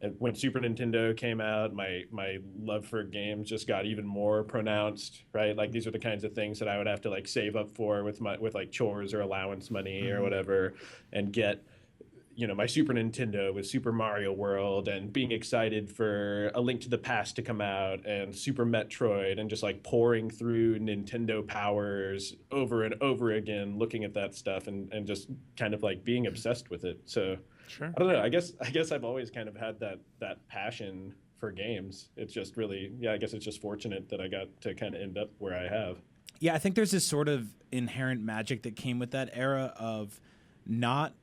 And when Super Nintendo came out, my love for games just got even more pronounced, right? Like these are the kinds of things that I would have to like save up for with like chores or allowance money or whatever, and get my Super Nintendo with Super Mario World and being excited for A Link to the Past to come out and Super Metroid and just like pouring through Nintendo powers over and over again, looking at that stuff and just kind of like being obsessed with it. So Sure. I don't know. I guess I've always kind of had that passion for games. It's just really, I guess it's just fortunate that I got to kind of end up where I have. Yeah, I think there's this sort of inherent magic that came with that era of not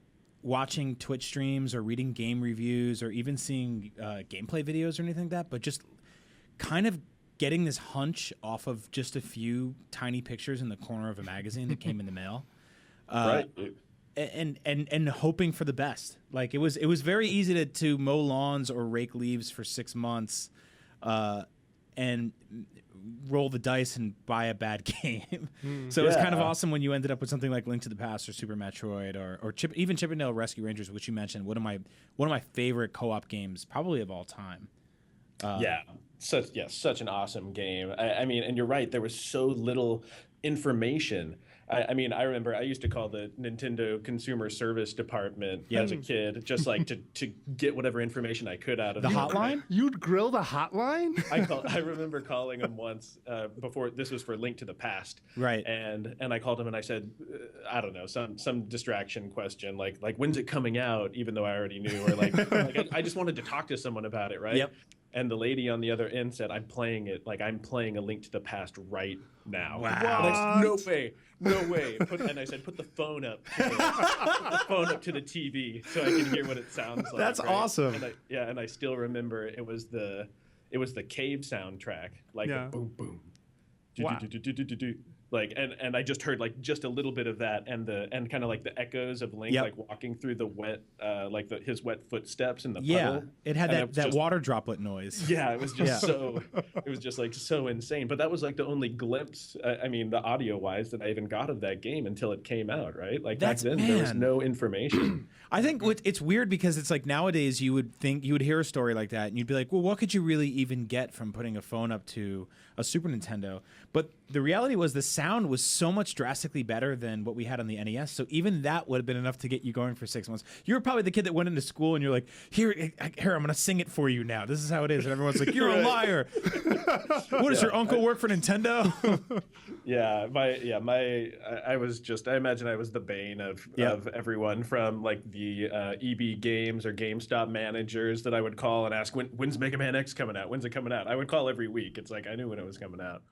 watching Twitch streams or reading game reviews or even seeing gameplay videos or anything like that, but just kind of getting this hunch off of just a few tiny pictures in the corner of a magazine that came in the mail. Right. And hoping for the best. Like it was very easy to mow lawns or rake leaves for 6 months and roll the dice and buy a bad game. So it was kind of awesome when you ended up with something like Link to the Past or Super Metroid or even Chip 'n Dale Rescue Rangers, which you mentioned, one of my favorite co-op games probably of all time. Such an awesome game. I mean, and you're right, there was so little information. I mean, I remember I used to call the Nintendo Consumer Service Department as a kid, just like to get whatever information I could out of The hotline? You'd grill the hotline? I remember calling him once before. This was for Link to the Past, Right? And I called him and I said, I don't know, some distraction question like when's it coming out? Even though I already knew, or like I just wanted to talk to someone about it, right? Yep. And the lady on the other end said, I'm playing it. Like, I'm playing A Link to the Past right now. Wow. And I said, no way. And I said, put the phone up to the TV so I can hear what it sounds like. That's right? awesome. And I still remember it was the Cave soundtrack. Like, boom, boom. Wow. Like and I just heard like just a little bit of that and kind of like the echoes of Link like walking through the wet his wet footsteps in the puddle. It had that water droplet noise. Yeah, it was just it was just like so insane. But that was like the only glimpse, I mean, the audio wise, that I even got of that game until it came out, right? Like back then there was no information. I think it's weird because it's like nowadays you would hear a story like that and you'd be like, well, what could you really even get from putting a phone up to a Super Nintendo? But the reality was the sound was so much drastically better than what we had on the NES. So even that would have been enough to get you going for 6 months. You were probably the kid that went into school and you're like, here, I'm going to sing it for you now. This is how it is. And everyone's like, you're a liar. What does your uncle work for Nintendo? I imagine I was the bane of everyone, from like the EB Games or GameStop managers that I would call and ask, when's Mega Man X coming out? When's it coming out? I would call every week. It's like I knew when it was coming out.